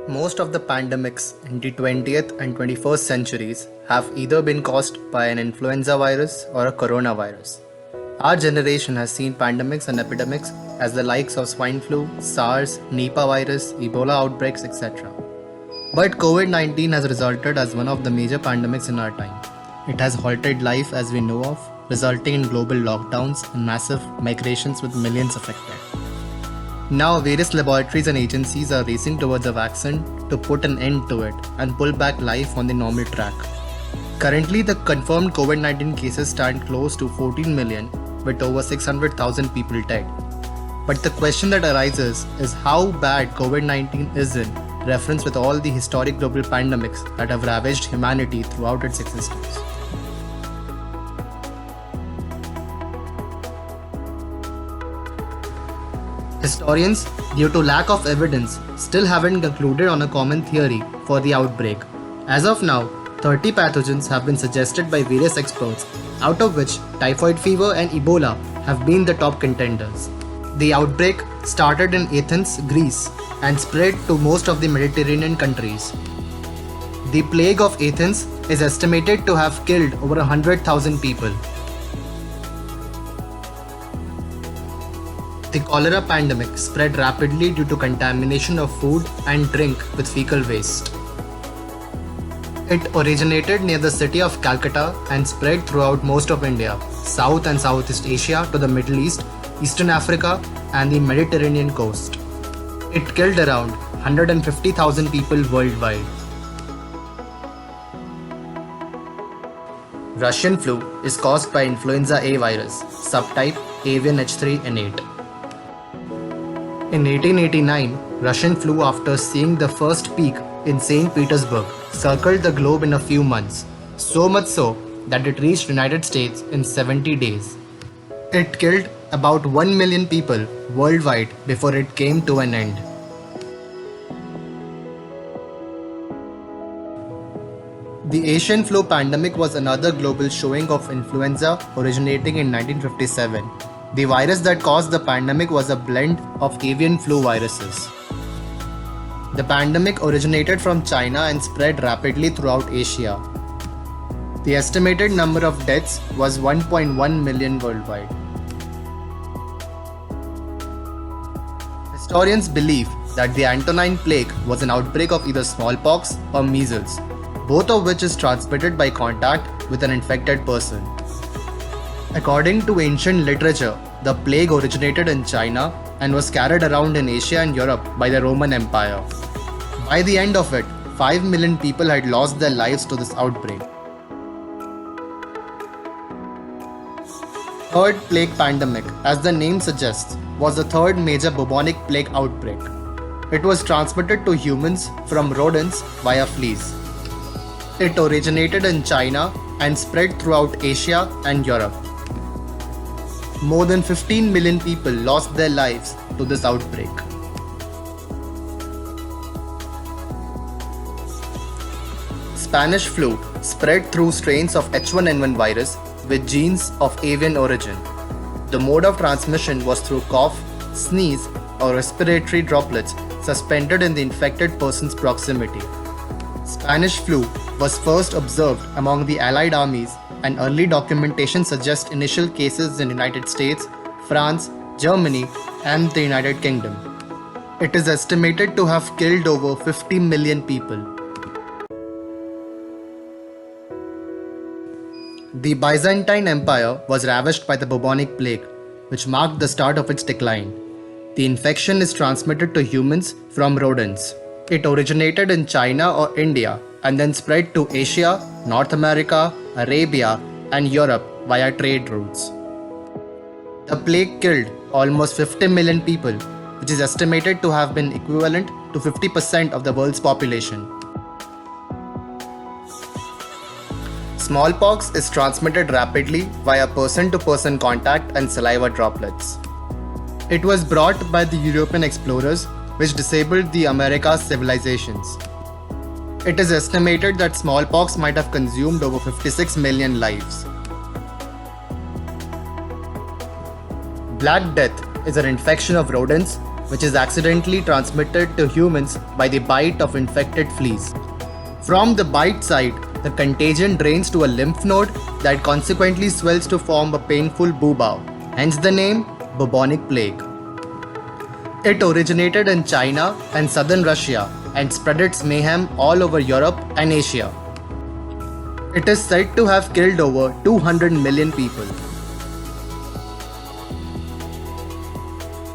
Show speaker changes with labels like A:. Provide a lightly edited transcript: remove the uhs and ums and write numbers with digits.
A: Most of the pandemics in the 20th and 21st centuries have either been caused by an influenza virus or a coronavirus. Our generation has seen pandemics and epidemics as the likes of swine flu, SARS, Nipah virus, Ebola outbreaks, etc. But COVID 19 has resulted as one of the major pandemics in our time. It has halted life as we know of, resulting in global lockdowns and massive migrations with millions affected. Now, various laboratories and agencies are racing towards a vaccine to put an end to it and pull back life on the normal track. Currently, the confirmed COVID 19 cases stand close to 14 million, with over 600,000 people dead. But the question that arises is how bad COVID 19 is in reference with all the historic global pandemics that have ravaged humanity throughout its existence. Historians, due to lack of evidence, still haven't concluded on a common theory for the outbreak. As of now, 30 pathogens have been suggested by various experts, out of which typhoid fever and Ebola have been the top contenders. The outbreak started in Athens, Greece, and spread to most of the Mediterranean countries. The plague of Athens is estimated to have killed over 100,000 people. The cholera pandemic spread rapidly due to contamination of food and drink with fecal waste. It originated near the city of Calcutta and spread throughout most of India, South and Southeast Asia to the Middle East, Eastern Africa, and the Mediterranean coast. It killed around 150,000 people worldwide. Russian flu is caused by influenza A virus, subtype avian H3N8. In 1889, Russian flu, after seeing the first peak in St. Petersburg, circled the globe in a few months, so much so that it reached United States in 70 days. It killed about 1 million people worldwide before it came to an end. The Asian flu pandemic was another global showing of influenza originating in 1957. The virus that caused the pandemic was a blend of avian flu viruses. The pandemic originated from China and spread rapidly throughout Asia. The estimated number of deaths was 1.1 million worldwide. Historians believe that the Antonine Plague was an outbreak of either smallpox or measles, both of which is transmitted by contact with an infected person. According to ancient literature, the plague originated in China and was carried around in Asia and Europe by the Roman Empire. By the end of it, 5 million people had lost their lives to this outbreak. Third plague pandemic, as the name suggests, was the third major bubonic plague outbreak. It was transmitted to humans from rodents via fleas. It originated in China and spread throughout Asia and Europe. More than 15 million people lost their lives to this outbreak. Spanish flu spread through strains of H1N1 virus with genes of avian origin. The mode of transmission was through cough, sneeze, or respiratory droplets suspended in the infected person's proximity. Spanish flu was first observed among the Allied armies, and early documentation suggests initial cases in the United States, France, Germany, and the United Kingdom. It is estimated to have killed over 50 million people. The Byzantine Empire was ravaged by the bubonic plague, which marked the start of its decline. The infection is transmitted to humans from rodents. It originated in China or India and then spread to Asia, North America, Arabia, and Europe via trade routes. The plague killed almost 50 million people, which is estimated to have been equivalent to 50% of the world's population. Smallpox is transmitted rapidly via person-to-person contact and saliva droplets. It was brought by the European explorers, which disabled the Americas civilizations. It is estimated that smallpox might have consumed over 56 million lives. Black Death is an infection of rodents which is accidentally transmitted to humans by the bite of infected fleas. From the bite site, the contagion drains to a lymph node that consequently swells to form a painful bubao, hence the name bubonic plague. It originated in China and southern Russia and spread its mayhem all over Europe and Asia. It is said to have killed over 200 million people.